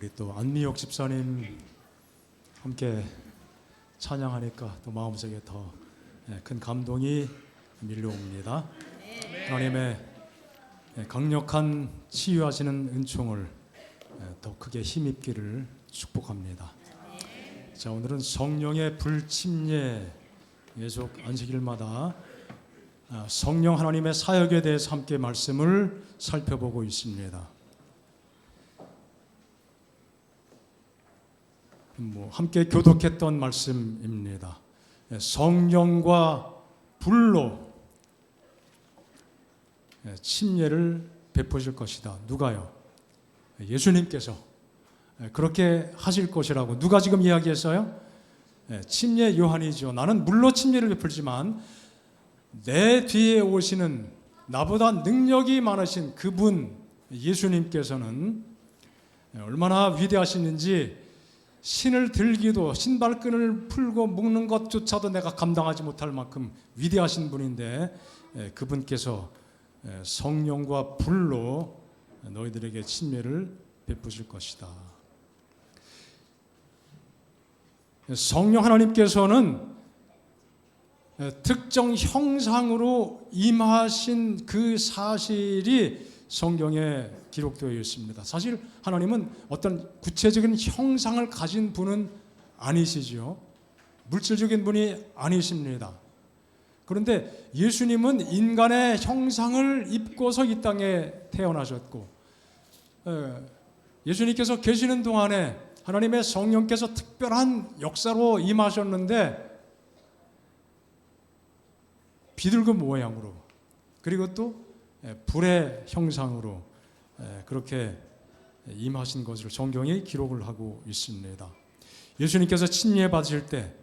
우리 또 안미옥 집사님 함께 찬양하니까 또 마음속에 더 큰 감동이 밀려옵니다. 하나님의 강력한 치유하시는 은총을 더 크게 힘입기를 축복합니다. 자, 오늘은 성령의 불침례 예속 안식일마다 성령 하나님의 사역에 대해서 함께 말씀을 살펴보고 있습니다. 함께 교독했던 말씀입니다. 성령과 불로 침례를 베푸실 것이다. 누가요? 예수님께서 그렇게 하실 것이라고. 누가 지금 이야기했어요? 침례 요한이죠. 나는 물로 침례를 베풀지만 내 뒤에 오시는 나보다 능력이 많으신 그분 예수님께서는 얼마나 위대하시는지 신을 들기도 신발끈을 풀고 묶는 것조차도 내가 감당하지 못할 만큼 위대하신 분인데 그분께서 성령과 불로 너희들에게 침례를 베푸실 것이다. 성령 하나님께서는 특정 형상으로 임하신 그 사실이 성경에 기록되어 있습니다. 사실 하나님은 어떤 구체적인 형상을 가진 분은 아니시죠. 물질적인 분이 아니십니다. 그런데 예수님은 인간의 형상을 입고서 이 땅에 태어나셨고, 예수님께서 계시는 동안에 하나님의 성령께서 특별한 역사로 임하셨는데 비둘기 모양으로, 그리고 또 불의 형상으로 그렇게 임하신 것을 성경이 기록을 하고 있습니다. 예수님께서 침례 받으실 때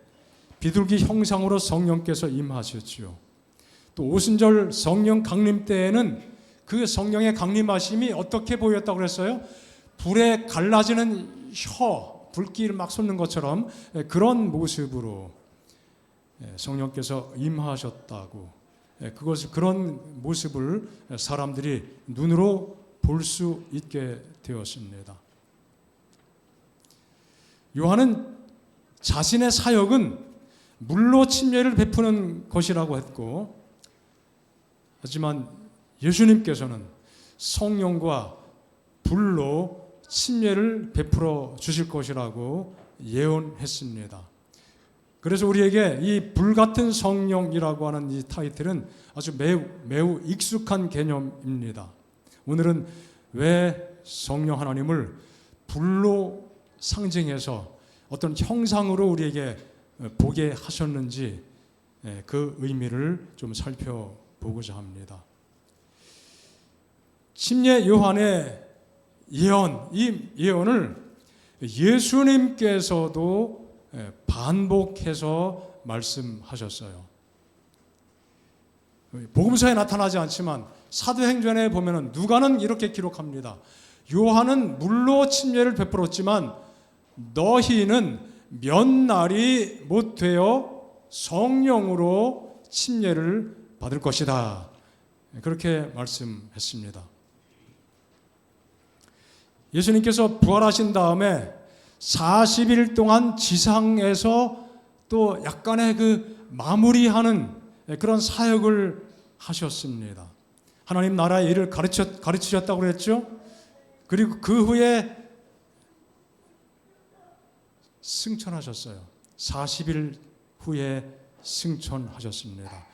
비둘기 형상으로 성령께서 임하셨지요. 또 오순절 성령 강림 때에는 그 성령의 강림하심이 어떻게 보였다고 그랬어요? 불에 갈라지는 혀, 불길 막 솟는 것처럼 그런 모습으로 성령께서 임하셨다고. 그것을, 그런 모습을 사람들이 눈으로 볼 수 있게 되었습니다. 요한은 자신의 사역은 물로 침례를 베푸는 것이라고 했고, 하지만 예수님께서는 성령과 불로 침례를 베풀어 주실 것이라고 예언했습니다. 그래서 우리에게 이 불같은 성령이라고 하는 이 타이틀은 아주 매우 익숙한 개념입니다. 오늘은 왜 성령 하나님을 불로 상징해서 어떤 형상으로 우리에게 보게 하셨는지 그 의미를 좀 살펴보고자 합니다. 침례 요한의 예언, 이 예언을 예수님께서도 반복해서 말씀하셨어요. 복음서에 나타나지 않지만 사도행전에 보면은 누가는 이렇게 기록합니다. 요한은 물로 침례를 베풀었지만 너희는 몇 날이 못 되어 성령으로 침례를 받을 것이다. 그렇게 말씀했습니다. 예수님께서 부활하신 다음에 40일 동안 지상에서 또 약간의 그 마무리하는 그런 사역을 하셨습니다. 하나님 나라의 일을 가르치셨다고 그랬죠. 그리고 그 후에 승천하셨어요. 40일 후에 승천하셨습니다.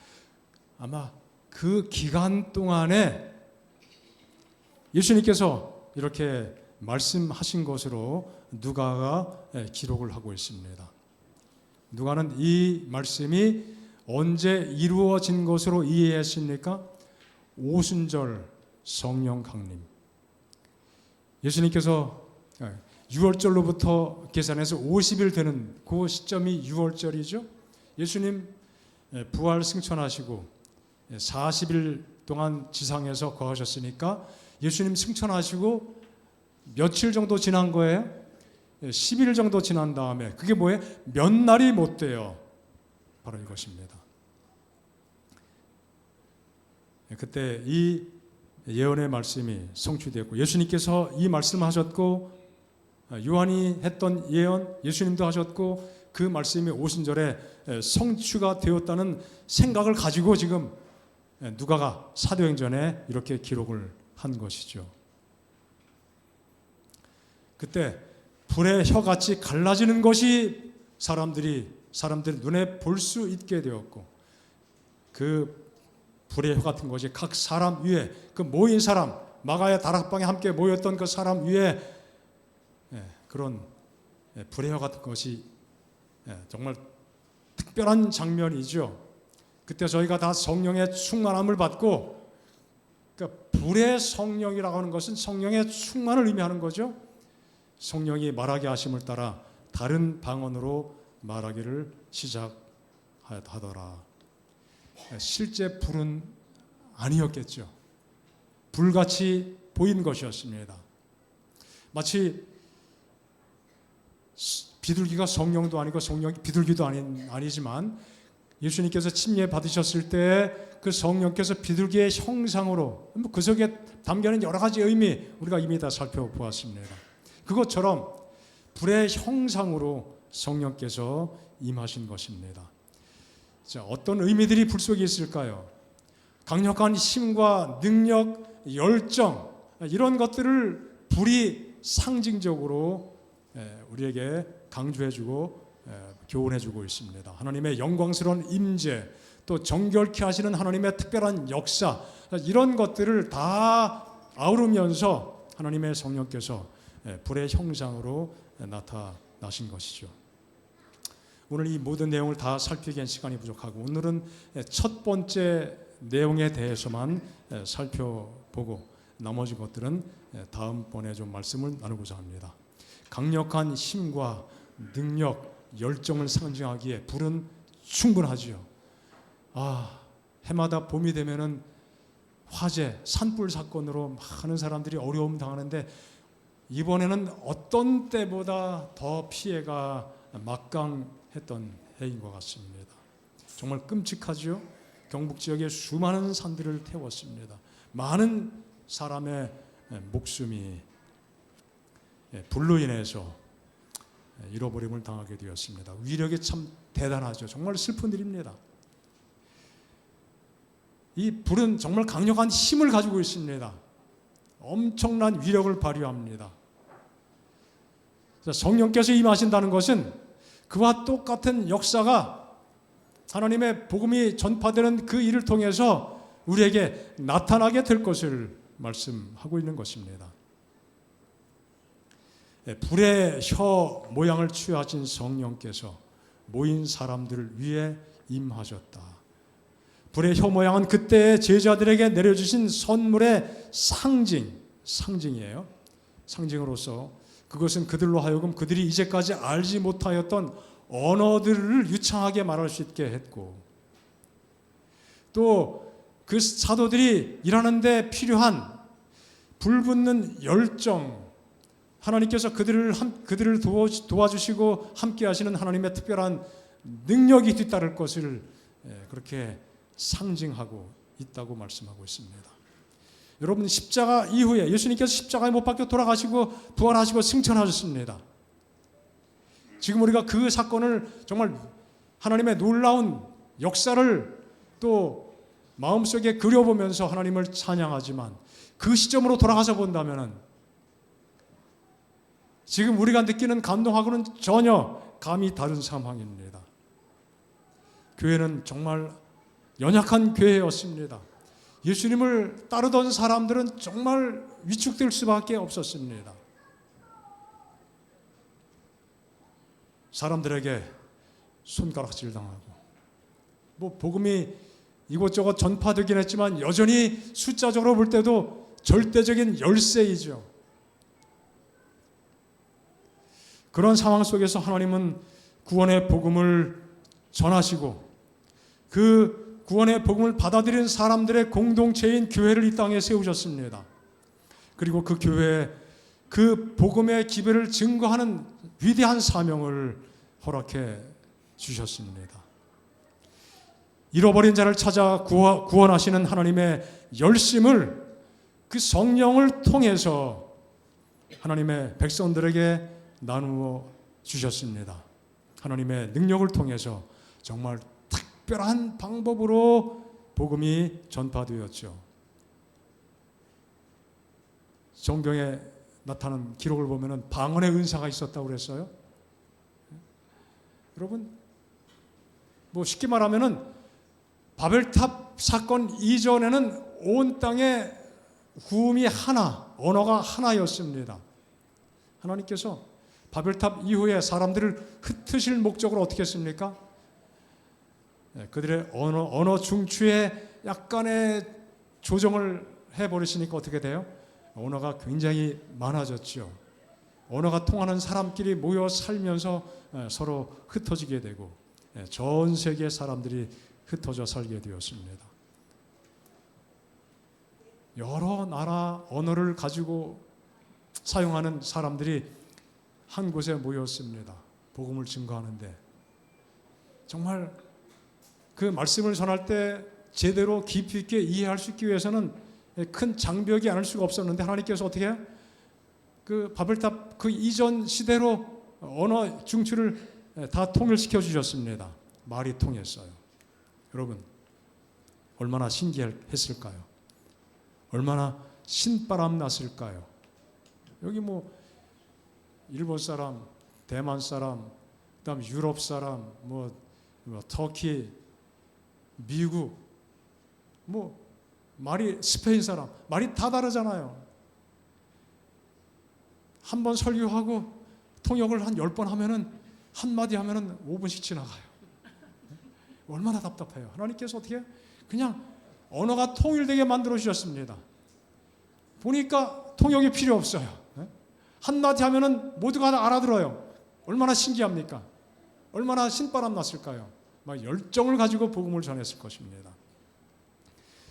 아마 그 기간 동안에 예수님께서 이렇게 말씀하신 것으로 누가가 기록을 하고 있습니다. 누가는 이 말씀이 언제 이루어진 것으로 이해했습니까? 오순절 성령 강림. 예수님께서 6월절로부터 계산해서 50일 되는 그 시점이 6월절이죠. 예수님 부활 승천하시고 40일 동안 지상에서 거하셨으니까 예수님 승천하시고 며칠 정도 지난 거예요? 10일 정도 지난 다음에 그게 뭐예요? 몇 날이 못 돼요. 바로 이것입니다. 그때 이 예언의 말씀이 성취되었고 예수님께서 이 말씀을 하셨고 요한이 했던 예언, 예수님도 하셨고 그 말씀이 오순절에 성취가 되었다는 생각을 가지고 지금 누가가 사도행전에 이렇게 기록을 한 것이죠. 그때 불의 혀같이 갈라지는 것이 사람들 눈에 볼 수 있게 되었고, 그 불의 혀 같은 것이 각 사람 위에, 그 모인 사람, 마가의 다락방에 함께 모였던 그 사람 위에 그런 불의 혀 같은 것이 정말 특별한 장면이죠. 그때 저희가 다 성령의 충만함을 받고, 그러니까 불의 성령이라고 하는 것은 성령의 충만을 의미하는 거죠. 성령이 말하게 하심을 따라 다른 방언으로 말하기를 시작하더라. 실제 불은 아니었겠죠. 불같이 보인 것이었습니다. 마치 비둘기가 성령도 아니고 성령이 비둘기도 아니지만 예수님께서 침례 받으셨을 때 그 성령께서 비둘기의 형상으로, 그 속에 담겨있는 여러 가지 의미 우리가 이미 다 살펴보았습니다. 그것처럼 불의 형상으로 성령께서 임하신 것입니다. 자, 어떤 의미들이 불 속에 있을까요? 강력한 힘과 능력, 열정, 이런 것들을 불이 상징적으로 우리에게 강조해주고 교훈해주고 있습니다. 하나님의 영광스러운 임재, 또 정결케 하시는 하나님의 특별한 역사, 이런 것들을 다 아우르면서 하나님의 성령께서 불의 형상으로 나타나신 것이죠. 오늘 이 모든 내용을 다 살피기엔 시간이 부족하고, 오늘은 첫 번째 내용에 대해서만 살펴보고 나머지 것들은 다음번에 좀 말씀을 나누고자 합니다. 강력한 힘과 능력, 열정을 상징하기에 불은 충분하지요. 해마다 봄이 되면은 화재, 산불 사건으로 많은 사람들이 어려움 당하는데, 이번에는 어떤 때보다 더 피해가 막강했던 해인 것 같습니다. 정말 끔찍하죠. 경북 지역의 수많은 산들을 태웠습니다. 많은 사람의 목숨이 불로 인해서 잃어버림을 당하게 되었습니다. 위력이 참 대단하죠. 정말 슬픈 일입니다. 이 불은 정말 강력한 힘을 가지고 있습니다. 엄청난 위력을 발휘합니다. 성령께서 임하신다는 것은 그와 똑같은 역사가 하나님의 복음이 전파되는 그 일을 통해서 우리에게 나타나게 될 것을 말씀하고 있는 것입니다. 불의 혀 모양을 취하신 성령께서 모인 사람들을 위해 임하셨다. 불의 혀 모양은 그때의 제자들에게 내려주신 선물의 상징이에요. 상징으로서 그것은 그들로 하여금 그들이 이제까지 알지 못하였던 언어들을 유창하게 말할 수 있게 했고, 또 그 사도들이 일하는데 필요한 불붙는 열정, 하나님께서 그들을 도와주시고 함께 하시는 하나님의 특별한 능력이 뒤따를 것을 그렇게 상징하고 있다고 말씀하고 있습니다. 여러분, 십자가 이후에 예수님께서 십자가에 못 박혀 돌아가시고 부활하시고 승천하셨습니다. 지금 우리가 그 사건을 정말 하나님의 놀라운 역사를 또 마음속에 그려보면서 하나님을 찬양하지만, 그 시점으로 돌아가서 본다면 지금 우리가 느끼는 감동하고는 전혀 감이 다른 상황입니다. 교회는 정말 연약한 교회였습니다. 예수님을 따르던 사람들은 정말 위축될 수밖에 없었습니다. 사람들에게 손가락질 당하고, 복음이 이곳저곳 전파되긴 했지만 여전히 숫자적으로 볼 때도 절대적인 열세이죠. 그런 상황 속에서 하나님은 구원의 복음을 전하시고, 그 구원의 복음을 받아들이는 사람들의 공동체인 교회를 이 땅에 세우셨습니다. 그리고 그 교회에 그 복음의 기별을 증거하는 위대한 사명을 허락해 주셨습니다. 잃어버린 자를 찾아 구원하시는 하나님의 열심을 그 성령을 통해서 하나님의 백성들에게 나누어 주셨습니다. 하나님의 능력을 통해서 정말 특별한 방법으로 복음이 전파되었죠. 성경에 나타난 기록을 보면은 방언의 은사가 있었다고 그랬어요. 여러분, 뭐 쉽게 말하면은 바벨탑 사건 이전에는 온 땅에 구음이 하나, 언어가 하나였습니다. 하나님께서 바벨탑 이후에 사람들을 흩으실 목적으로 어떻게 했습니까? 그들의 언어 중추에 약간의 조정을 해버리시니까 어떻게 돼요? 언어가 굉장히 많아졌죠. 언어가 통하는 사람끼리 모여 살면서 서로 흩어지게 되고 전 세계 사람들이 흩어져 살게 되었습니다. 여러 나라 언어를 가지고 사용하는 사람들이 한 곳에 모였습니다. 복음을 증거하는데 정말 그 말씀을 전할 때 제대로 깊이 있게 이해할 수 있기 위해서는 큰 장벽이 아닐 수가 없었는데 하나님께서 어떻게 해요? 그 바벨탑 그 이전 시대로 언어 중추를 다 통일시켜 주셨습니다. 말이 통했어요. 여러분, 얼마나 신기했을까요? 얼마나 신바람 났을까요? 여기 뭐 일본 사람, 대만 사람, 그다음 유럽 사람, 뭐 터키, 미국, 뭐 말이 스페인 사람, 말이 다 다르잖아요. 한 번 설교하고 통역을 한 10번 하면은 한마디 하면은 5분씩 지나가요. 얼마나 답답해요. 하나님께서 어떻게 해요? 그냥 언어가 통일되게 만들어 주셨습니다. 보니까 통역이 필요 없어요. 한마디 하면은 모두가 다 알아들어요. 얼마나 신기합니까? 얼마나 신바람 났을까요? 막 열정을 가지고 복음을 전했을 것입니다.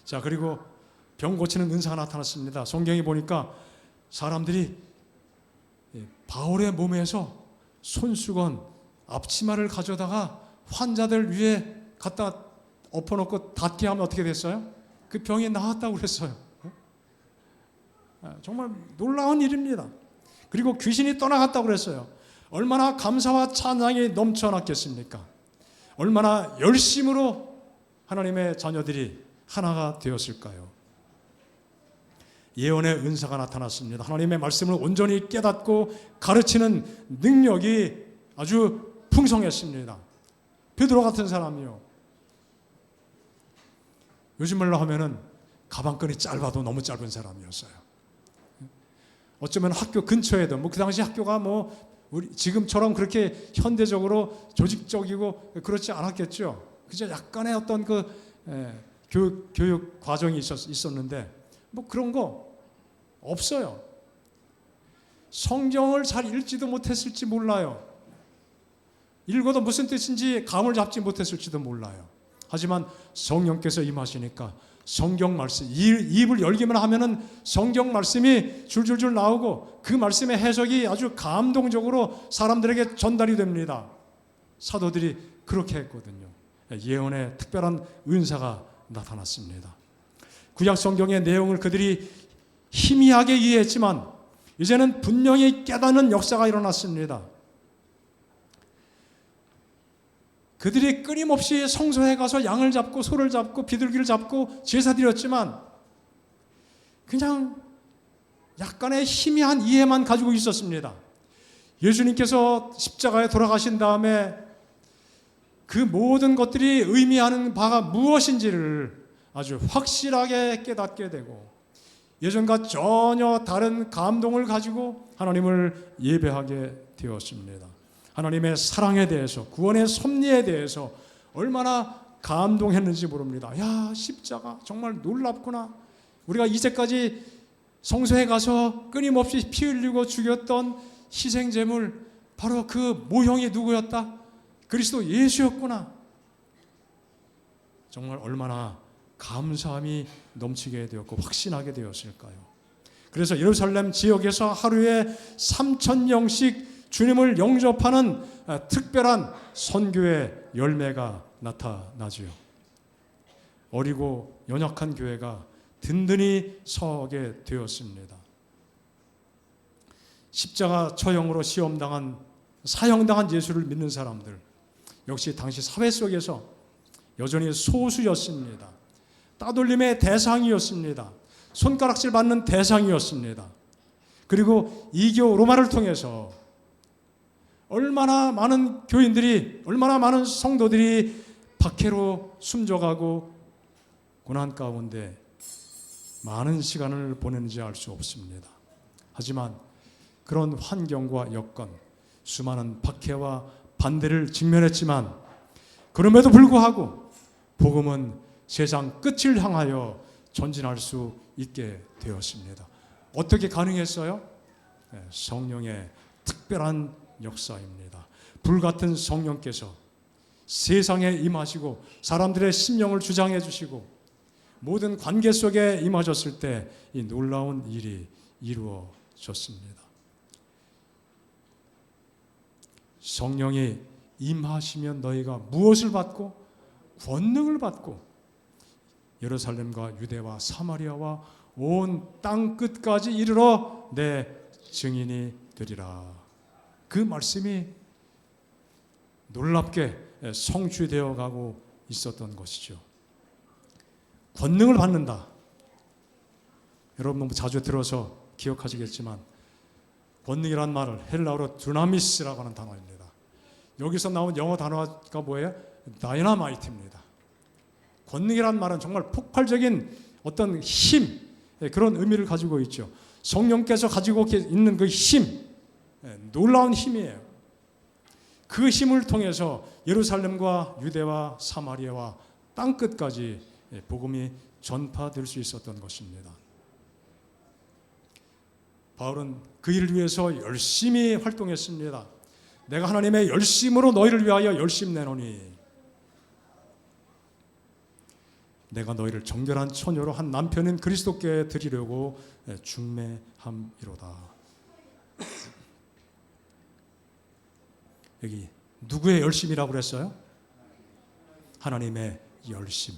자, 그리고 병 고치는 은사가 나타났습니다. 성경에 보니까 사람들이 바울의 몸에서 손수건, 앞치마를 가져다가 환자들 위에 갖다 엎어놓고 닿게 하면 어떻게 됐어요? 그 병이 나았다고 그랬어요. 정말 놀라운 일입니다. 그리고 귀신이 떠나갔다고 그랬어요. 얼마나 감사와 찬양이 넘쳐났겠습니까? 얼마나 열심으로 하나님의 자녀들이 하나가 되었을까요? 예언의 은사가 나타났습니다. 하나님의 말씀을 온전히 깨닫고 가르치는 능력이 아주 풍성했습니다. 베드로 같은 사람이요. 요즘 말로 하면은 가방끈이 짧아도 너무 짧은 사람이었어요. 어쩌면 학교 근처에도 뭐 그 당시 학교가 뭐 우리 지금처럼 그렇게 현대적으로 조직적이고 그렇지 않았겠죠. 그저 약간의 어떤 그 교육 과정이 있었는데 뭐 그런 거 없어요. 성경을 잘 읽지도 못했을지 몰라요. 읽어도 무슨 뜻인지 감을 잡지 못했을지도 몰라요. 하지만 성령께서 임하시니까 성경 말씀, 입을 열기만 하면은 성경 말씀이 줄줄줄 나오고 그 말씀의 해석이 아주 감동적으로 사람들에게 전달이 됩니다. 사도들이 그렇게 했거든요. 예언의 특별한 은사가 나타났습니다. 구약 성경의 내용을 그들이 희미하게 이해했지만 이제는 분명히 깨닫는 역사가 일어났습니다. 그들이 끊임없이 성소에 가서 양을 잡고 소를 잡고 비둘기를 잡고 제사 드렸지만 그냥 약간의 희미한 이해만 가지고 있었습니다. 예수님께서 십자가에 돌아가신 다음에 그 모든 것들이 의미하는 바가 무엇인지를 아주 확실하게 깨닫게 되고 예전과 전혀 다른 감동을 가지고 하나님을 예배하게 되었습니다. 하나님의 사랑에 대해서, 구원의 섭리에 대해서 얼마나 감동했는지 모릅니다. 야, 십자가 정말 놀랍구나. 우리가 이제까지 성소에 가서 끊임없이 피 흘리고 죽였던 희생제물, 바로 그 모형이 누구였다? 그리스도 예수였구나. 정말 얼마나 감사함이 넘치게 되었고 확신하게 되었을까요? 그래서 예루살렘 지역에서 하루에 3,000명씩 주님을 영접하는 특별한 선교의 열매가 나타나지요. 어리고 연약한 교회가 든든히 서게 되었습니다. 십자가 처형으로 사형당한 예수를 믿는 사람들, 역시 당시 사회 속에서 여전히 소수였습니다. 따돌림의 대상이었습니다. 손가락질 받는 대상이었습니다. 그리고 이교 로마를 통해서 얼마나 많은 교인들이, 얼마나 많은 성도들이 박해로 숨져가고 고난 가운데 많은 시간을 보내는지 알 수 없습니다. 하지만 그런 환경과 여건, 수많은 박해와 반대를 직면했지만 그럼에도 불구하고 복음은 세상 끝을 향하여 전진할 수 있게 되었습니다. 어떻게 가능했어요? 성령의 특별한 역사입니다. 불같은 성령께서 세상에 임하시고 사람들의 심령을 주장해 주시고 모든 관계 속에 임하셨을 때 이 놀라운 일이 이루어졌습니다. 성령이 임하시면 너희가 무엇을 받고 권능을 받고 예루살렘과 유대와 사마리아와 온 땅 끝까지 이르러 내 증인이 되리라. 그 말씀이 놀랍게 성취되어 가고 있었던 것이죠. 권능을 받는다. 여러분 자주 들어서 기억하시겠지만 권능이란 말을 헬라어로 두나미스라고 하는 단어입니다. 여기서 나온 영어 단어가 뭐예요? 다이너마이트입니다. 권능이란 말은 정말 폭발적인 어떤 힘, 그런 의미를 가지고 있죠. 성령께서 가지고 있는 그 힘, 놀라운 힘이에요. 그 힘을 통해서 예루살렘과 유대와 사마리아와 땅 끝까지 복음이 전파될 수 있었던 것입니다. 바울은 그 일을 위해서 열심히 활동했습니다. 내가 하나님의 열심으로 너희를 위하여 열심내노니 내가 너희를 정결한 처녀로 한 남편인 그리스도께 드리려고 중매함이로다. 여기 누구의 열심이라고 그랬어요? 하나님의 열심.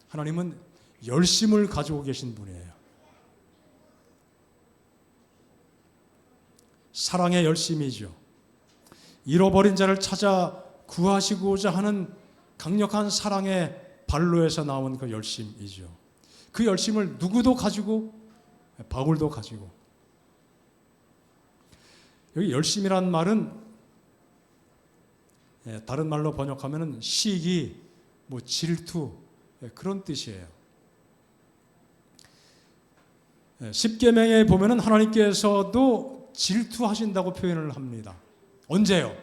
하나님은 열심을 가지고 계신 분이에요. 사랑의 열심이죠. 잃어버린 자를 찾아 구하시고자 하는 강력한 사랑의 발로에서 나온 그 열심이죠. 그 열심을 누구도 가지고, 바울도 가지고. 여기 열심이란 말은 다른 말로 번역하면 시기, 질투, 그런 뜻이에요. 십계명에 보면은 하나님께서도 질투하신다고 표현을 합니다. 언제요?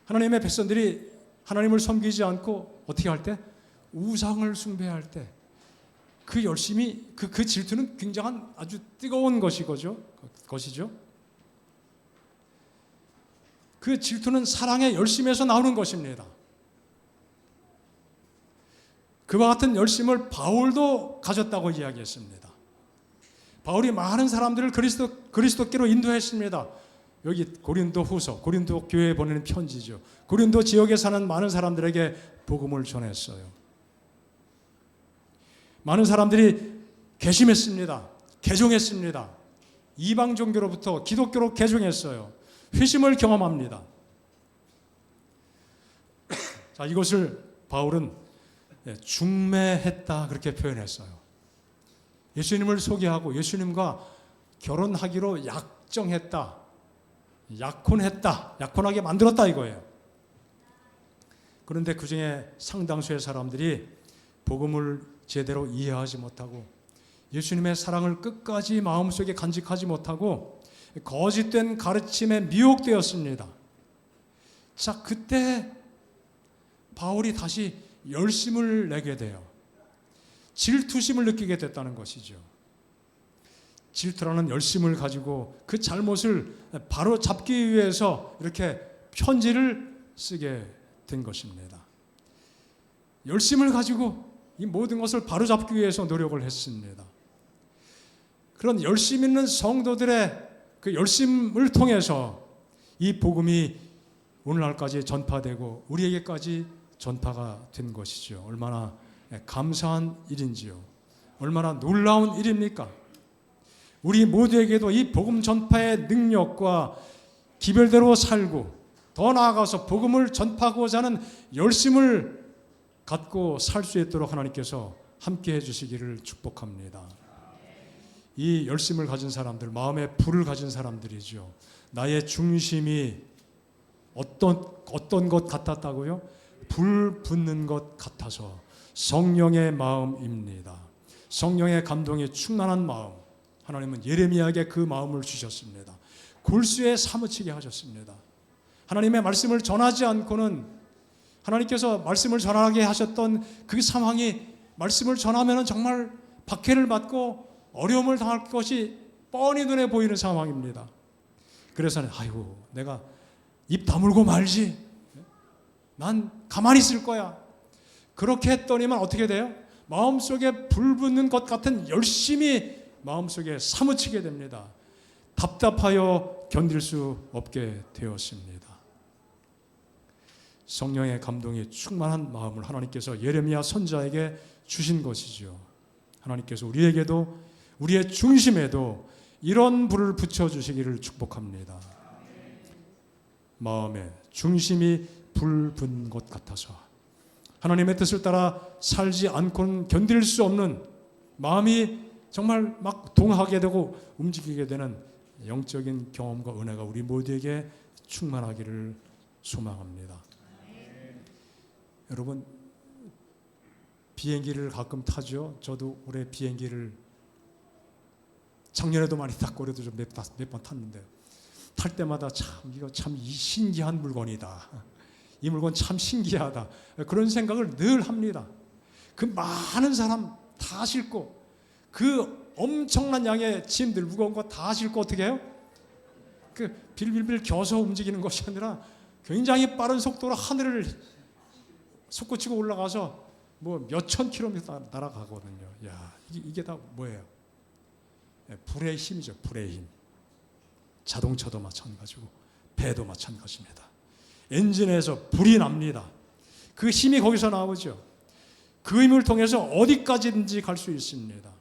하나님의 백성들이 하나님을 섬기지 않고 어떻게 할 때? 우상을 숭배할 때. 그 열심이, 그 질투는 굉장한 아주 뜨거운 것이죠. 그 질투는 사랑의 열심에서 나오는 것입니다. 그와 같은 열심을 바울도 가졌다고 이야기했습니다. 바울이 많은 사람들을 그리스도께로 인도했습니다. 여기 고린도 후서, 고린도 교회에 보내는 편지죠. 고린도 지역에 사는 많은 사람들에게 복음을 전했어요. 많은 사람들이 개심했습니다. 개종했습니다. 이방 종교로부터 기독교로 개종했어요. 회심을 경험합니다. 자, 이것을 바울은 중매했다 그렇게 표현했어요. 예수님을 소개하고 예수님과 결혼하기로 약정했다. 약혼했다. 약혼하게 만들었다 이거예요. 그런데 그 중에 상당수의 사람들이 복음을 제대로 이해하지 못하고 예수님의 사랑을 끝까지 마음속에 간직하지 못하고 거짓된 가르침에 미혹되었습니다. 자, 그때 바울이 다시 열심을 내게 돼요. 질투심을 느끼게 됐다는 것이죠. 질투라는 열심을 가지고 그 잘못을 바로 잡기 위해서 이렇게 편지를 쓰게 된 것입니다. 열심을 가지고 이 모든 것을 바로 잡기 위해서 노력을 했습니다. 그런 열심 있는 성도들의 그 열심을 통해서 이 복음이 오늘날까지 전파되고 우리에게까지 전파가 된 것이죠. 얼마나 감사한 일인지요. 얼마나 놀라운 일입니까? 우리 모두에게도 이 복음 전파의 능력과 기별대로 살고 더 나아가서 복음을 전파하고자 하는 열심을 갖고 살 수 있도록 하나님께서 함께 해주시기를 축복합니다. 이 열심을 가진 사람들, 마음의 불을 가진 사람들이죠. 나의 중심이 어떤 것 같았다고요? 불 붙는 것 같아서 성령의 마음입니다. 성령의 감동에 충만한 마음. 하나님은 예레미야에게 그 마음을 주셨습니다. 골수에 사무치게 하셨습니다. 하나님의 말씀을 전하지 않고는 하나님께서 말씀을 전하게 하셨던 그 상황이 말씀을 전하면 정말 박해를 받고 어려움을 당할 것이 뻔히 눈에 보이는 상황입니다. 그래서 아이고 내가 입 다물고 말지. 난 가만히 있을 거야. 그렇게 했더니만 어떻게 돼요? 마음속에 불 붙는 것 같은 열심이 마음속에 사무치게 됩니다. 답답하여 견딜 수 없게 되었습니다. 성령의 감동이 충만한 마음을 하나님께서 예레미야 선지자에게 주신 것이죠. 하나님께서 우리에게도 우리의 중심에도 이런 불을 붙여주시기를 축복합니다. 마음에 중심이 불 붙는 것 같아서 하나님의 뜻을 따라 살지 않고는 견딜 수 없는 마음이 정말 막 동하게 되고 움직이게 되는 영적인 경험과 은혜가 우리 모두에게 충만하기를 소망합니다. 여러분 비행기를 가끔 타죠. 저도 올해 비행기를 작년에도 많이 탔고 올해도 좀 몇 번 탔는데 탈 때마다 이거 참 신기한 물건이다. 이 물건 참 신기하다. 그런 생각을 늘 합니다. 그 많은 사람 다 싣고 그 엄청난 양의 짐들 무거운 거 다 싣고 어떻게 해요? 그 빌빌빌 겨서 움직이는 것이 아니라 굉장히 빠른 속도로 하늘을 솟구치고 올라가서 뭐 몇천 킬로미터 날아가거든요. 야, 이게 다 뭐예요? 불의 힘이죠. 불의 힘. 자동차도 마찬가지고 배도 마찬가지입니다. 엔진에서 불이 납니다. 그 힘이 거기서 나오죠. 그 힘을 통해서 어디까지든지 갈 수 있습니다.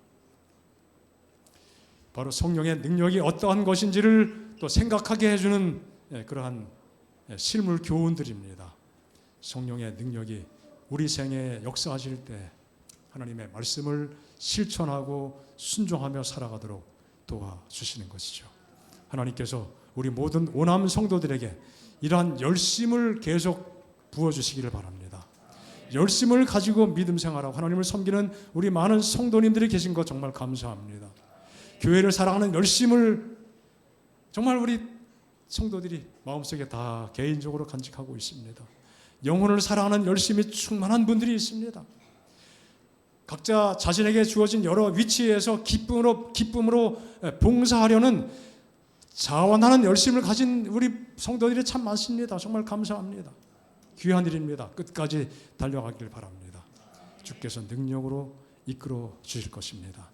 바로 성령의 능력이 어떠한 것인지를 또 생각하게 해주는 그러한 실물 교훈들입니다. 성령의 능력이 우리 생애에 역사하실 때 하나님의 말씀을 실천하고 순종하며 살아가도록 도와주시는 것이죠. 하나님께서 우리 모든 오남 성도들에게 이러한 열심을 계속 부어주시기를 바랍니다. 열심을 가지고 믿음 생활하고 하나님을 섬기는 우리 많은 성도님들이 계신 것 정말 감사합니다. 교회를 사랑하는 열심을 정말 우리 성도들이 마음속에 다 개인적으로 간직하고 있습니다. 영혼을 사랑하는 열심이 충만한 분들이 있습니다. 각자 자신에게 주어진 여러 위치에서 기쁨으로 봉사하려는 자원하는 열심을 가진 우리 성도들이 참 많습니다. 정말 감사합니다. 귀한 일입니다. 끝까지 달려가길 바랍니다. 주께서 능력으로 이끌어 주실 것입니다.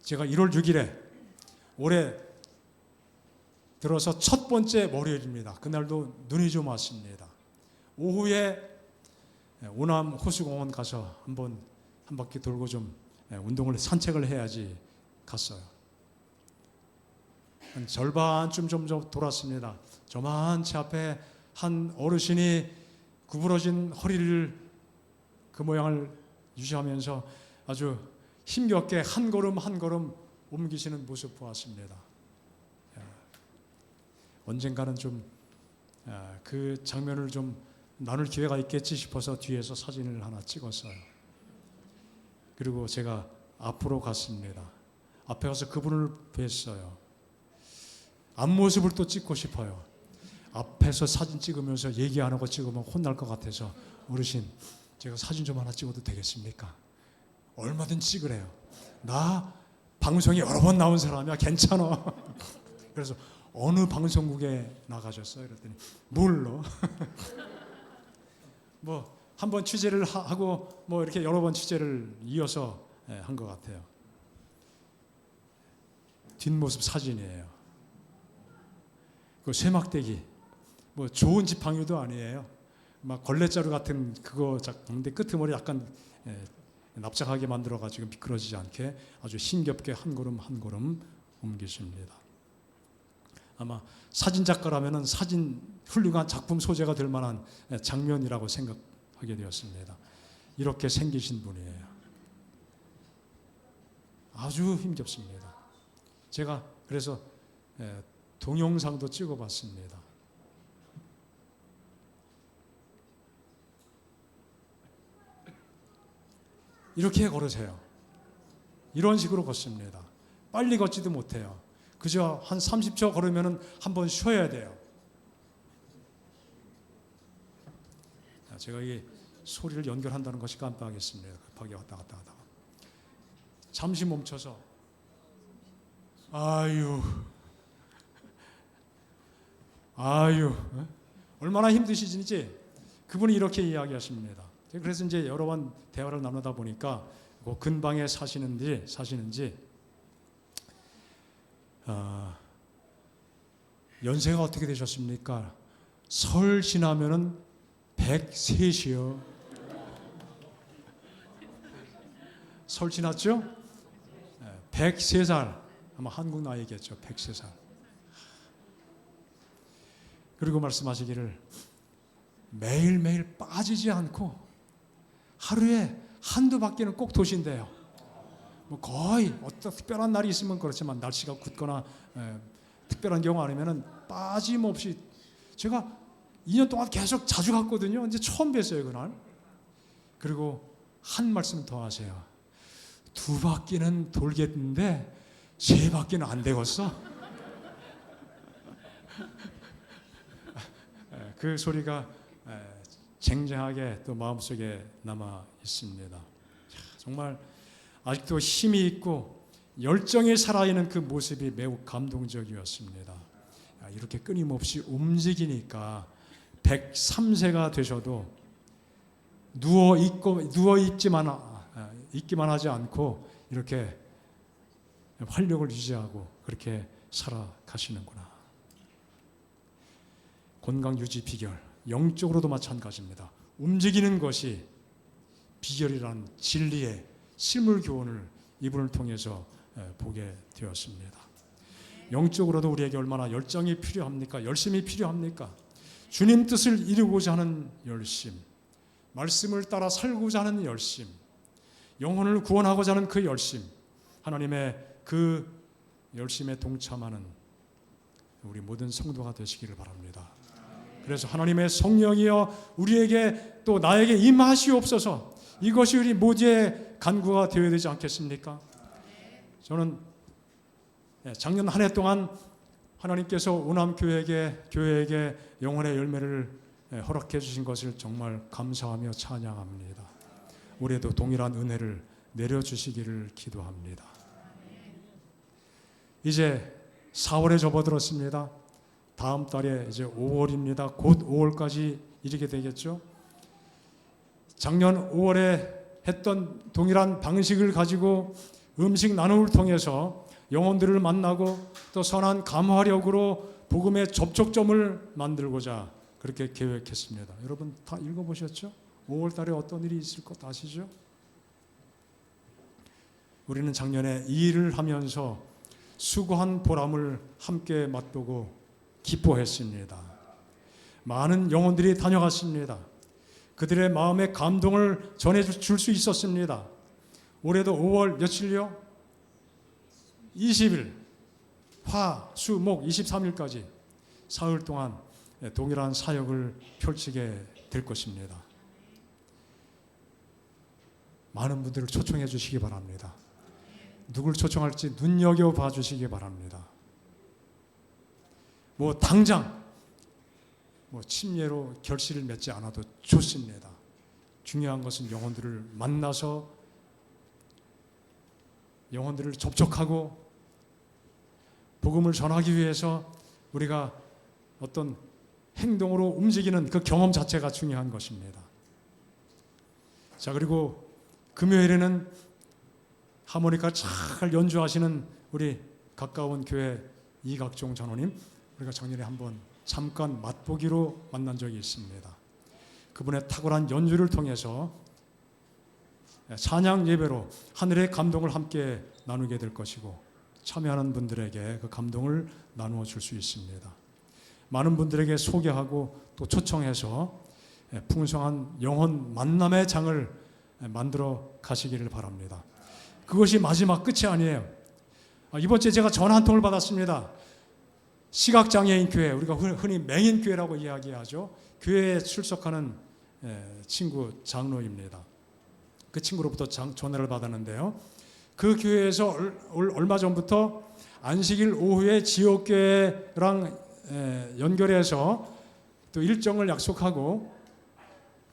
제가 1월 6일에 올해 들어서 첫 번째 월요일입니다. 그날도 눈이 좀 왔습니다. 오후에 오남 호수공원 가서 한 바퀴 돌고 좀 운동을 산책을 해야지 갔어요. 한 절반쯤 좀 돌았습니다. 저만치 앞에 한 어르신이 구부러진 허리를 그 모양을 유지하면서 아주 힘겹게 한 걸음 한 걸음 옮기시는 모습 보았습니다. 언젠가는 좀 그 장면을 좀 나눌 기회가 있겠지 싶어서 뒤에서 사진을 하나 찍었어요. 그리고 제가 앞으로 갔습니다. 앞에 가서 그분을 뵀어요. 앞모습을 또 찍고 싶어요. 앞에서 사진 찍으면서 얘기 안 하고 찍으면 혼날 것 같아서 어르신 제가 사진 좀 하나 찍어도 되겠습니까? 얼마든지 찍으래요. 나 방송에 여러 번 나온 사람이야. 괜찮아. 그래서 어느 방송국에 나가셨어요? 그랬더니 몰라. 뭐 한 번 취재를 하고 뭐 이렇게 여러 번 취재를 이어서 한 것 같아요. 뒷모습 사진이에요. 그 쇠막대기 뭐 좋은 지팡이도 아니에요. 막 걸레자루 같은 그거 작는데 끄트머리 약간 납작하게 만들어가지고 미끄러지지 않게 아주 힘겹게 한 걸음 한 걸음 옮기십니다. 아마 사진작가라면 훌륭한 작품 소재가 될 만한 장면이라고 생각하게 되었습니다. 이렇게 생기신 분이에요. 아주 힘겹습니다. 제가 그래서 동영상도 찍어봤습니다. 이렇게 걸으세요. 이런 식으로 걷습니다. 빨리 걷지도 못해요. 그저 한 30초 걸으면 한번 쉬어야 돼요. 제가 이 소리를 연결한다는 것이 깜빡했습니다. 급하게 왔다 갔다 하다가. 잠시 멈춰서 아유 얼마나 힘드시는지 그분이 이렇게 이야기하십니다. 그래서 이제 여러 번 대화를 나누다 보니까 그 근방에 사시는지 연세가 어떻게 되셨습니까? 설 지나면은 103이요. 설 지났죠? 103살. 아마 한국 나이겠죠. 103살. 그리고 말씀하시기를 매일매일 빠지지 않고 하루에 한두 바퀴는 꼭 도신대요. 뭐 거의 어떤 특별한 날이 있으면 그렇지만 날씨가 굳거나 특별한 경우 아니면은 빠짐없이 제가 2년 동안 계속 자주 갔거든요. 이제 처음 뵀어요 그날. 그리고 한 말씀 더 하세요. 2바퀴는 돌겠는데 3바퀴는 안 되겠어. 그 소리가 쟁쟁하게 또 마음속에 남아 있습니다. 정말 아직도 힘이 있고 열정이 살아있는 그 모습이 매우 감동적이었습니다. 이렇게 끊임없이 움직이니까 103세가 되셔도 누워 있기만 하지 않고 이렇게 활력을 유지하고 그렇게 살아가시는구나. 건강 유지 비결, 영적으로도 마찬가지입니다. 움직이는 것이 비결이라는 진리의 실물 교훈을 이분을 통해서 보게 되었습니다. 영적으로도 우리에게 얼마나 열정이 필요합니까? 열심이 필요합니까? 주님 뜻을 이루고자 하는 열심, 말씀을 따라 살고자 하는 열심, 영혼을 구원하고자 하는 그 열심, 하나님의 그 열심에 동참하는 우리 모든 성도가 되시기를 바랍니다. 그래서 하나님의 성령이여 우리에게 또 나에게 임하시옵소서. 이것이 우리 모두의 간구가 되어야 되지 않겠습니까? 저는 작년 한 해 동안 하나님께서 오남교회에게 영혼의 열매를 허락해 주신 것을 정말 감사하며 찬양합니다. 올해도 동일한 은혜를 내려주시기를 기도합니다. 이제 4월에 접어들었습니다. 다음 달에 이제 5월입니다. 곧 5월까지 이르게 되겠죠. 작년 5월에 했던 동일한 방식을 가지고 음식 나눔을 통해서 영혼들을 만나고 또 선한 감화력으로 복음의 접촉점을 만들고자 그렇게 계획했습니다. 여러분 다 읽어보셨죠? 5월 달에 어떤 일이 있을 것 아시죠? 우리는 작년에 이 일을 하면서 수고한 보람을 함께 맛보고 기뻐했습니다. 많은 영혼들이 다녀갔습니다. 그들의 마음의 감동을 전해줄 수 있었습니다. 올해도 5월 며칠요? 20일, 화, 수, 목 23일까지 사흘 동안 동일한 사역을 펼치게 될 것입니다. 많은 분들을 초청해 주시기 바랍니다. 누굴 초청할지 눈여겨봐 주시기 바랍니다. 당장 침례로 결실을 맺지 않아도 좋습니다. 중요한 것은 영혼들을 만나서 영혼들을 접촉하고 복음을 전하기 위해서 우리가 어떤 행동으로 움직이는 그 경험 자체가 중요한 것입니다. 자, 그리고 금요일에는 하모니카 잘 연주하시는 우리 가까운 교회 이각종 장로님, 우리가 작년에 한번 잠깐 맛보기로 만난 적이 있습니다. 그분의 탁월한 연주를 통해서 찬양 예배로 하늘의 감동을 함께 나누게 될 것이고 참여하는 분들에게 그 감동을 나누어 줄 수 있습니다. 많은 분들에게 소개하고 또 초청해서 풍성한 영혼 만남의 장을 만들어 가시기를 바랍니다. 그것이 마지막 끝이 아니에요. 이번 주에 제가 전화 한 통을 받았습니다. 시각장애인 교회, 우리가 흔히 맹인교회라고 이야기하죠. 교회에 출석하는 친구 장로입니다. 그 친구로부터 전화를 받았는데요. 그 교회에서 얼마 전부터 안식일 오후에 지역교회랑 연결해서 또 일정을 약속하고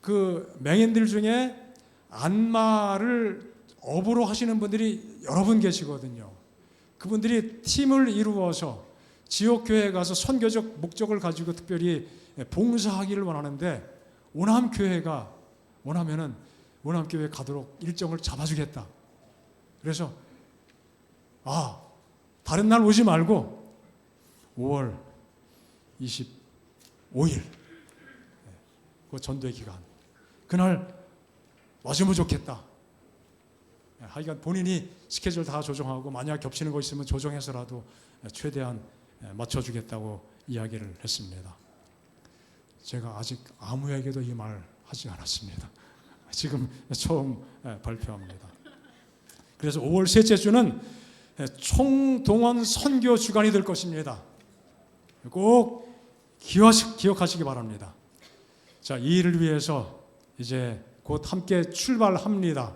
그 맹인들 중에 안마를 업으로 하시는 분들이 여러 분 계시거든요. 그분들이 팀을 이루어서 지역교회에 가서 선교적 목적을 가지고 특별히 봉사하기를 원하는데 원암교회가 원하면은 원암교회에 가도록 일정을 잡아주겠다. 그래서 다른 날 오지 말고 5월 25일 그 전도의 기간 그날 와주면 좋겠다. 하여간 본인이 스케줄 다 조정하고 만약 겹치는 거 있으면 조정해서라도 최대한 맞춰주겠다고 이야기를 했습니다. 제가 아직 아무에게도 이 말 하지 않았습니다. 지금 처음 발표합니다. 그래서 5월 셋째 주는 총동원 선교 주간이 될 것입니다. 꼭 기억하시기 바랍니다. 자, 이 일을 위해서 이제 곧 함께 출발합니다.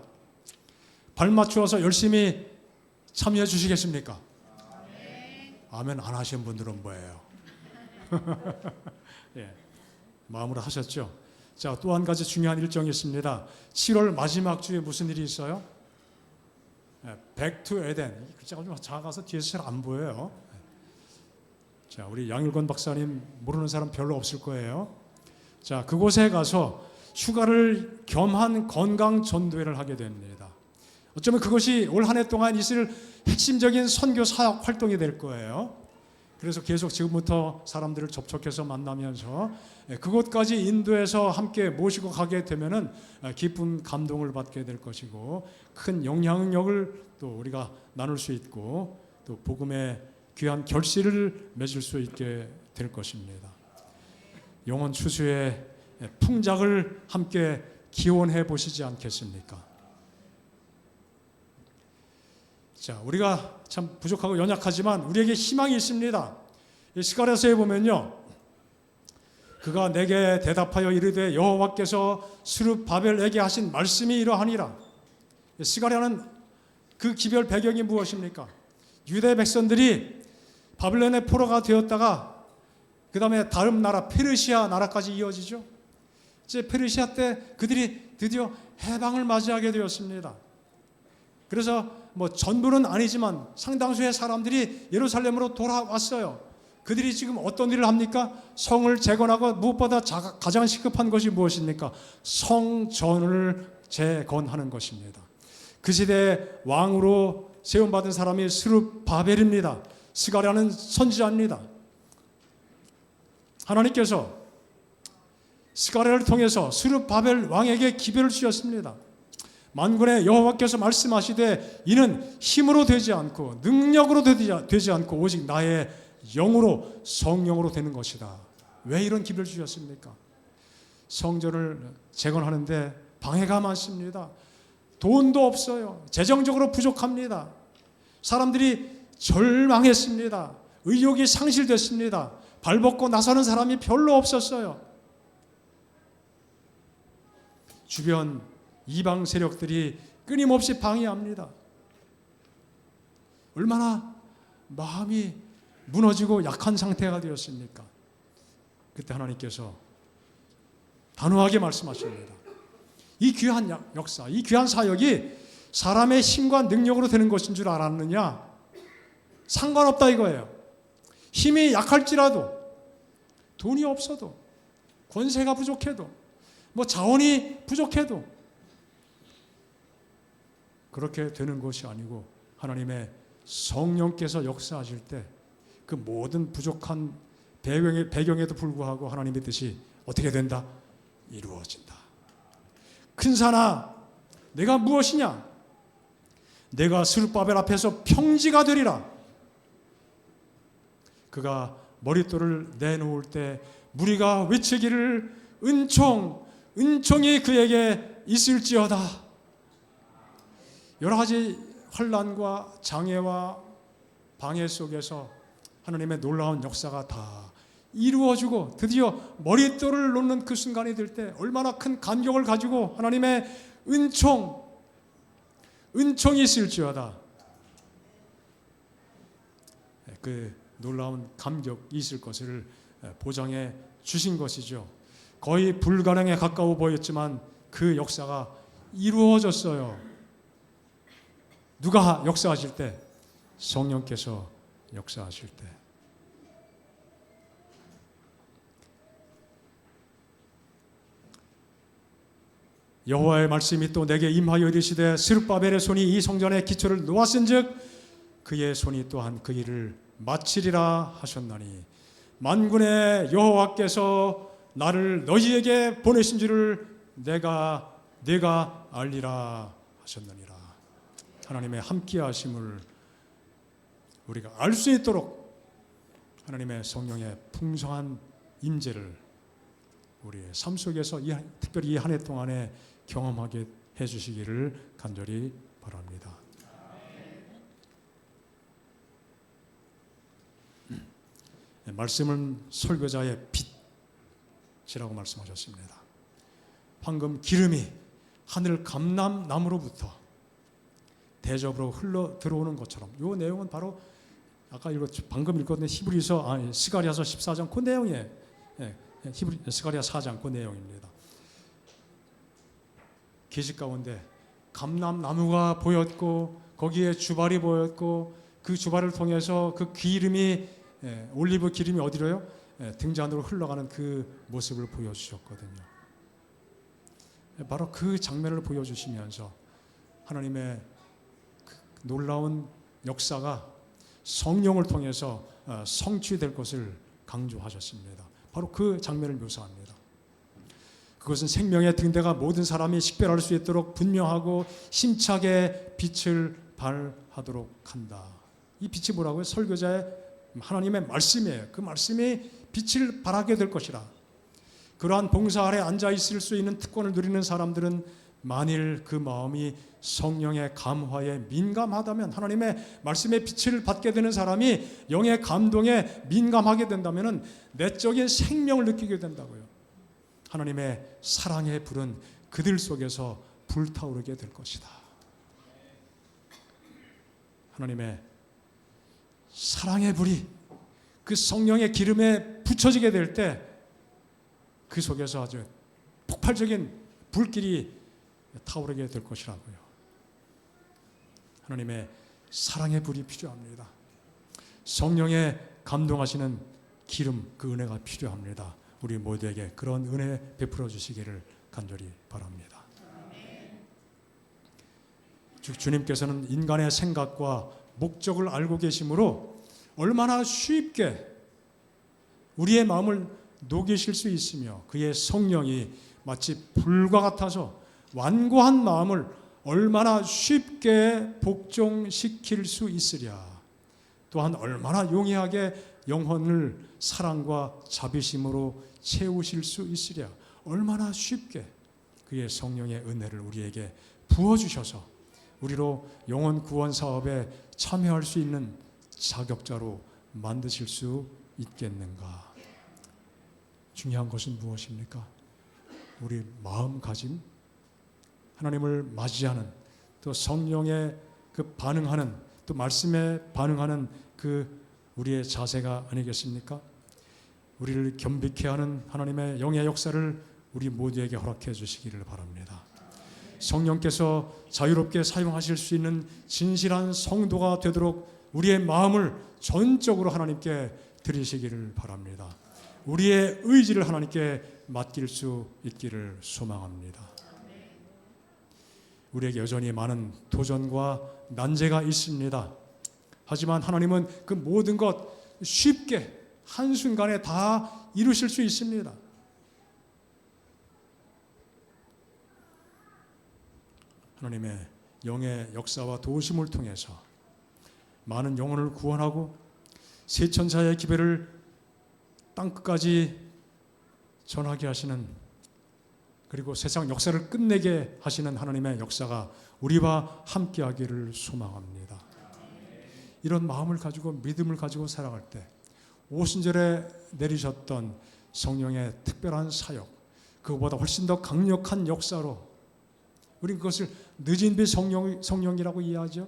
발 맞추어서 열심히 참여해 주시겠습니까? 아멘 안 하신 분들은 뭐예요? 예, 마음으로 하셨죠? 자, 또 한 가지 중요한 일정이 있습니다. 7월 마지막 주에 무슨 일이 있어요? Back to Eden. 글자가 좀 작아서 뒤에서 잘 안 보여요. 자, 우리 양일권 박사님 모르는 사람 별로 없을 거예요. 자, 그곳에 가서 휴가를 겸한 건강 전도회를 하게 됩니다. 어쩌면 그것이 올 한 해 동안 있을 핵심적인 선교 사역 활동이 될 거예요. 그래서 계속 지금부터 사람들을 접촉해서 만나면서 그곳까지 인도해서 함께 모시고 가게 되면은 기쁜 감동을 받게 될 것이고 큰 영향력을 또 우리가 나눌 수 있고 또 복음의 귀한 결실을 맺을 수 있게 될 것입니다. 영혼 추수의 풍작을 함께 기원해 보시지 않겠습니까? 자, 우리가 참 부족하고 연약하지만 우리에게 희망이 있습니다. 스가랴서에 보면요, 그가 내게 대답하여 이르되 여호와께서 스룹바벨에게 하신 말씀이 이러하니라. 스가랴는 그 기별 배경이 무엇입니까? 유대 백성들이 바벨론의 포로가 되었다가 그 다음에 다른 나라 페르시아 나라까지 이어지죠. 이제 페르시아 때 그들이 드디어 해방을 맞이하게 되었습니다. 그래서 전부는 아니지만 상당수의 사람들이 예루살렘으로 돌아왔어요. 그들이 지금 어떤 일을 합니까? 성을 재건하고 무엇보다 가장 시급한 것이 무엇입니까? 성전을 재건하는 것입니다. 그 시대에 왕으로 세움받은 사람이 스룹바벨입니다. 스가랴는 선지자입니다. 하나님께서 스가랴를 통해서 스룹바벨 왕에게 기별을 주셨습니다. 만군의 여호와께서 말씀하시되 이는 힘으로 되지 않고 능력으로 되지 않고 오직 나의 영으로 성령으로 되는 것이다. 왜 이런 기별을 주셨습니까? 성전을 재건하는데 방해가 많습니다. 돈도 없어요. 재정적으로 부족합니다. 사람들이 절망했습니다. 의욕이 상실됐습니다. 발벗고 나서는 사람이 별로 없었어요. 주변 이방 세력들이 끊임없이 방해합니다. 얼마나 마음이 무너지고 약한 상태가 되었습니까? 그때 하나님께서 단호하게 말씀하십니다. 이 귀한 역사, 이 귀한 사역이 사람의 힘과 능력으로 되는 것인 줄 알았느냐? 상관없다 이거예요. 힘이 약할지라도, 돈이 없어도, 권세가 부족해도, 자원이 부족해도 그렇게 되는 것이 아니고 하나님의 성령께서 역사하실 때 그 모든 부족한 배경에도 불구하고 하나님의 뜻이 어떻게 된다? 이루어진다. 큰 산아 내가 무엇이냐? 내가 스룹바벨 앞에서 평지가 되리라. 그가 머릿돌을 내놓을 때 무리가 외치기를 은총이 그에게 있을지어다. 여러 가지 환난과 장애와 방해 속에서 하나님의 놀라운 역사가 다 이루어지고 드디어 머릿돌을 놓는 그 순간이 될 때 얼마나 큰 감격을 가지고 하나님의 은총이 있을지어다. 그 놀라운 감격이 있을 것을 보장해 주신 것이죠. 거의 불가능에 가까워 보였지만 그 역사가 이루어졌어요. 누가 역사하실 때? 성령께서 역사하실 때. 여호와의 말씀이 또 내게 임하여 이르시되 스룹바벨의 손이 이 성전의 기초를 놓았은즉 그의 손이 또한 그 일을 마치리라 하셨나니 만군의 여호와께서 나를 너희에게 보내신 줄을 내가 알리라 하셨느니라. 하나님의 함께하심을 우리가 알 수 있도록 하나님의 성령의 풍성한 임재를 우리의 삶 속에서 특별히 이 한 해 동안에 경험하게 해주시기를 간절히 바랍니다. 말씀은 설교자의 빛이라고 말씀하셨습니다. 방금 기름이 하늘 감람나무로부터 대접으로 흘러 들어오는 것처럼 이 내용은 바로 아까 방금 읽었던 스가랴서 14장 그 내용이에요. 스가랴 4장 그 내용입니다. 계시 가운데 감람나무가 보였고 거기에 주발이 보였고 그 주발을 통해서 그 기름이 올리브 기름이 어디로요? 등잔으로 흘러가는 그 모습을 보여주셨거든요. 바로 그 장면을 보여주시면서 하나님의 그 놀라운 역사가 성령을 통해서 성취될 것을 강조하셨습니다. 바로 그 장면을 묘사합니다. 그것은 생명의 등대가 모든 사람이 식별할 수 있도록 분명하고 힘차게 빛을 발하도록 한다. 이 빛이 뭐라고요? 설교자의 하나님의 말씀이에요. 그 말씀이 빛을 발하게 될 것이라. 그러한 봉사 아래 앉아 있을 수 있는 특권을 누리는 사람들은 만일 그 마음이 성령의 감화에 민감하다면, 하나님의 말씀의 빛을 받게 되는 사람이 영의 감동에 민감하게 된다면 내적인 생명을 느끼게 된다고요. 하나님의 사랑의 불은 그들 속에서 불타오르게 될 것이다. 하나님의 사랑의 불이 그 성령의 기름에 붙여지게 될 때 그 속에서 아주 폭발적인 불길이 타오르게 될 것이라고요. 하나님의 사랑의 불이 필요합니다. 성령의 감동하시는 기름, 그 은혜가 필요합니다. 우리 모두에게 그런 은혜 베풀어 주시기를 간절히 바랍니다. 주님께서는 인간의 생각과 목적을 알고 계시므로 얼마나 쉽게 우리의 마음을 녹이실 수 있으며 그의 성령이 마치 불과 같아서 완고한 마음을 얼마나 쉽게 복종시킬 수 있으랴. 또한 얼마나 용이하게 영혼을 사랑과 자비심으로 채우실 수 있으랴. 얼마나 쉽게 그의 성령의 은혜를 우리에게 부어주셔서 우리로 영혼 구원 사업에 참여할 수 있는 자격자로 만드실 수 있겠는가. 중요한 것은 무엇입니까? 우리 마음가짐, 하나님을 맞이하는, 또 성령에 그 반응하는, 또 말씀에 반응하는 그 우리의 자세가 아니겠습니까? 우리를 겸비케 하는 하나님의 영의 역사를 우리 모두에게 허락해 주시기를 바랍니다. 성령께서 자유롭게 사용하실 수 있는 진실한 성도가 되도록 우리의 마음을 전적으로 하나님께 드리시기를 바랍니다. 우리의 의지를 하나님께 맡길 수 있기를 소망합니다. 우리에게 여전히 많은 도전과 난제가 있습니다. 하지만 하나님은 그 모든 것 쉽게 한순간에 다 이루실 수 있습니다. 하나님의 영의 역사와 도우심을 통해서 많은 영혼을 구원하고 새 천사의 기별을 땅끝까지 전하게 하시는, 그리고 세상 역사를 끝내게 하시는 하나님의 역사가 우리와 함께하기를 소망합니다. 이런 마음을 가지고 믿음을 가지고 살아갈 때 오순절에 내리셨던 성령의 특별한 사역, 그것보다 훨씬 더 강력한 역사로 우리 그것을 늦은비 성령이라고 이해하죠.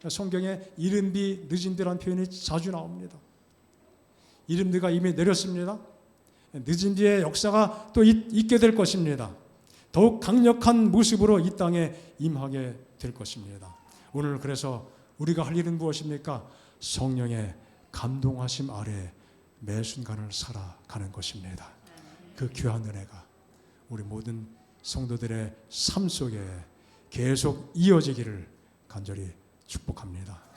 성경에 이른비 늦은비라는 표현이 자주 나옵니다. 이른비가 이미 내렸습니다. 늦은비의 역사가 또 있게 될 것입니다. 더욱 강력한 모습으로 이 땅에 임하게 될 것입니다. 오늘 그래서 우리가 할 일은 무엇입니까? 성령의 감동하심 아래 매 순간을 살아가는 것입니다. 그 귀한 은혜가 우리 모든 성도들의 삶 속에 계속 이어지기를 간절히 축복합니다.